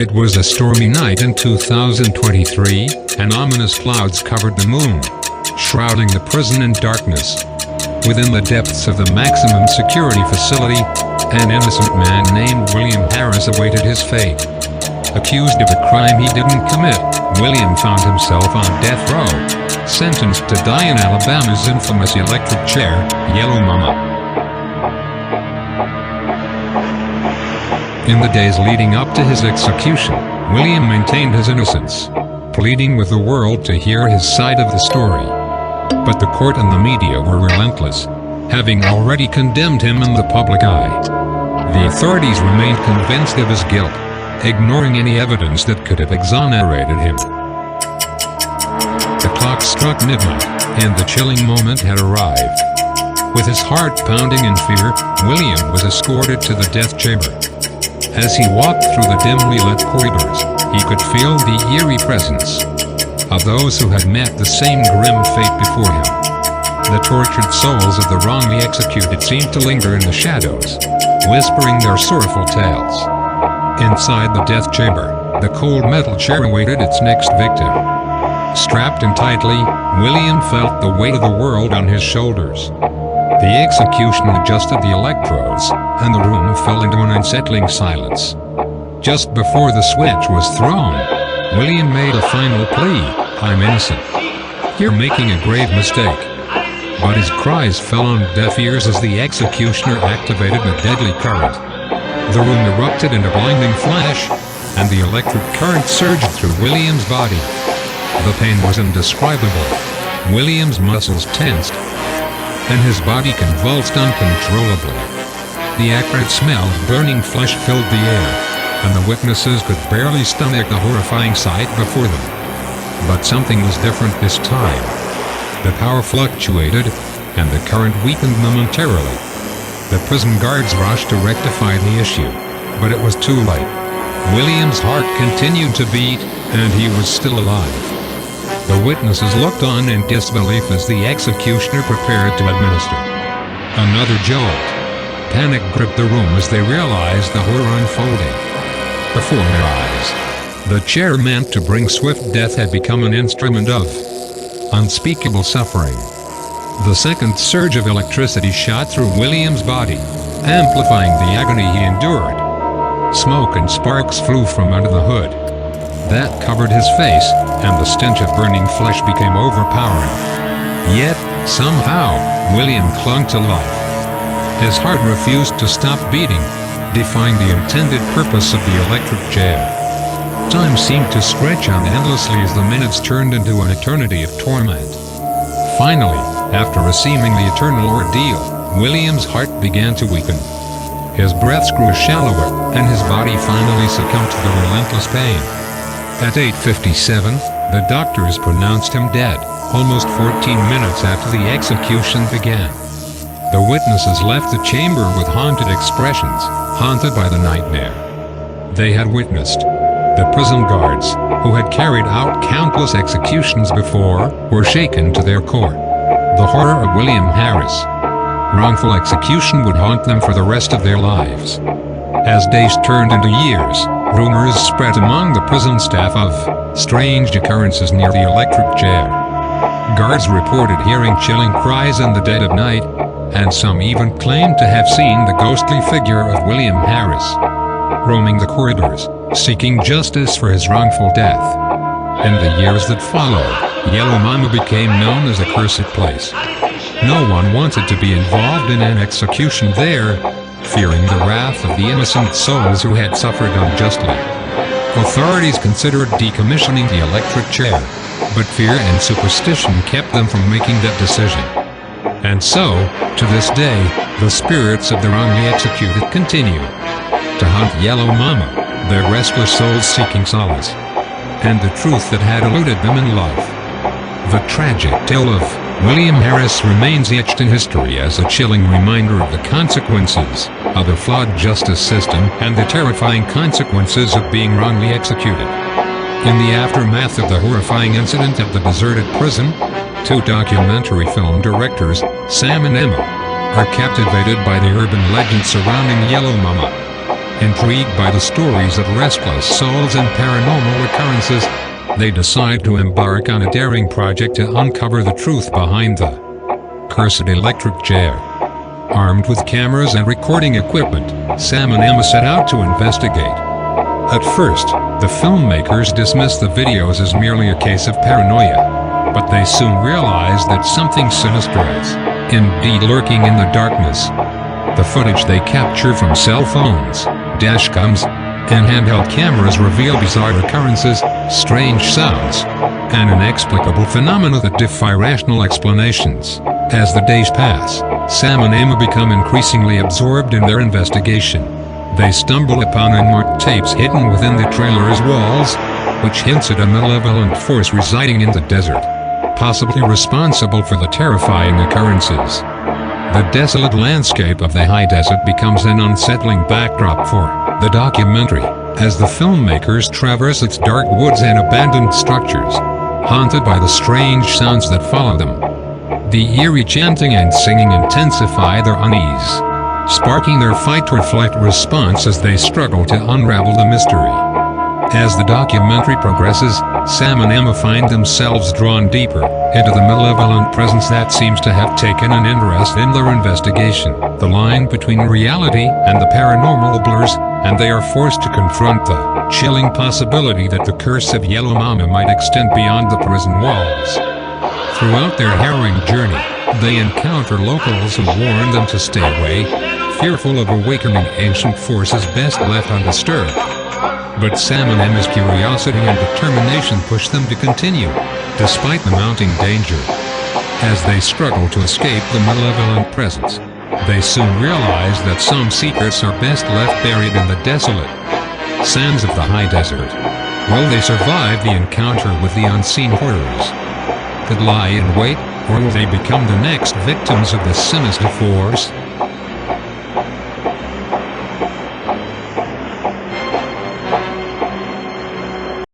It was a stormy night in 2023, and ominous clouds covered the moon, shrouding the prison in darkness. Within the depths of the maximum security facility, an innocent man named William Harris awaited his fate. Accused of a crime he didn't commit, William found himself on death row, sentenced to die in Alabama's infamous electric chair, Yellow Mama. In the days leading up to his execution, William maintained his innocence, pleading with the world to hear his side of the story. But the court and the media were relentless, having already condemned him in the public eye. The authorities remained convinced of his guilt, ignoring any evidence that could have exonerated him. The clock struck midnight, and the chilling moment had arrived. With his heart pounding in fear, William was escorted to the death chamber. As he walked through the dimly lit corridors, he could feel the eerie presence of those who had met the same grim fate before him. The tortured souls of the wrongly executed seemed to linger in the shadows, whispering their sorrowful tales. Inside the death chamber, the cold metal chair awaited its next victim. Strapped in tightly, William felt the weight of the world on his shoulders. The executioner adjusted the electrodes, and the room fell into an unsettling silence. Just before the switch was thrown, William made a final plea: "I'm innocent. You're making a grave mistake." But his cries fell on deaf ears as the executioner activated a deadly current. The room erupted in a blinding flash, and the electric current surged through William's body. The pain was indescribable. William's muscles tensed, and his body convulsed uncontrollably. The acrid smell of burning flesh filled the air, and the witnesses could barely stomach the horrifying sight before them. But something was different this time. The power fluctuated, and the current weakened momentarily. The prison guards rushed to rectify the issue, but it was too late. William's heart continued to beat, and he was still alive. The witnesses looked on in disbelief as the executioner prepared to administer another jolt. Panic gripped the room as they realized the horror unfolding before their eyes. The chair meant to bring swift death had become an instrument of unspeakable suffering. The second surge of electricity shot through William's body, amplifying the agony he endured. Smoke and sparks flew from under the hood that covered his face, and the stench of burning flesh became overpowering. Yet, somehow, William clung to life. His heart refused to stop beating, defying the intended purpose of the electric chair. Time seemed to stretch on endlessly as the minutes turned into an eternity of torment. Finally, after a seemingly eternal ordeal, William's heart began to weaken. His breaths grew shallower, and his body finally succumbed to the relentless pain. At 8:57, the doctors pronounced him dead, almost 14 minutes after the execution began. The witnesses left the chamber with haunted expressions, haunted by the nightmare they had witnessed. The prison guards, who had carried out countless executions before, were shaken to their core. The horror of William Harris' wrongful execution would haunt them for the rest of their lives. As days turned into years, rumors spread among the prison staff of strange occurrences near the electric chair. Guards reported hearing chilling cries in the dead of night, and some even claimed to have seen the ghostly figure of William Harris roaming the corridors, seeking justice for his wrongful death. In the years that followed, Yellow Mama became known as a cursed place. No one wanted to be involved in an execution there, fearing the wrath of the innocent souls who had suffered unjustly. Authorities considered decommissioning the electric chair, but fear and superstition kept them from making that decision. And so, to this day, the spirits of the wrongly executed continue to haunt Yellow Mama, their restless souls seeking solace and the truth that had eluded them in life. The tragic tale of William Harris remains etched in history as a chilling reminder of the consequences of a flawed justice system and the terrifying consequences of being wrongly executed. In the aftermath of the horrifying incident at the deserted prison, two documentary film directors, Sam and Emma, are captivated by the urban legend surrounding Yellow Mama. Intrigued by the stories of restless souls and paranormal occurrences, they decide to embark on a daring project to uncover the truth behind the cursed electric chair. Armed with cameras and recording equipment, Sam and Emma set out to investigate. At first, the filmmakers dismissed the videos as merely a case of paranoia, but they soon realized that something sinister is indeed lurking in the darkness. The footage they capture from cell phones, dashcams, and handheld cameras reveal bizarre occurrences, strange sounds, and inexplicable phenomena that defy rational explanations. As the days pass, Sam and Emma become increasingly absorbed in their investigation. They stumble upon unmarked tapes hidden within the trailer's walls, which hints at a malevolent force residing in the desert, possibly responsible for the terrifying occurrences. The desolate landscape of the high desert becomes an unsettling backdrop for the documentary, as the filmmakers traverse its dark woods and abandoned structures, haunted by the strange sounds that follow them. The eerie chanting and singing intensify their unease, sparking their fight-or-flight response as they struggle to unravel the mystery. As the documentary progresses, Sam and Emma find themselves drawn deeper into the malevolent presence that seems to have taken an interest in their investigation. The line between reality and the paranormal blurs, and they are forced to confront the chilling possibility that the curse of Yellow Mama might extend beyond the prison walls. Throughout their harrowing journey, they encounter locals who warn them to stay away, fearful of awakening ancient forces best left undisturbed. But Sam and Emma's curiosity and determination push them to continue, despite the mounting danger. As they struggle to escape the malevolent presence, they soon realize that some secrets are best left buried in the desolate sands of the high desert. Will they survive the encounter with the unseen horrors that lie in wait, or will they become the next victims of the sinister force?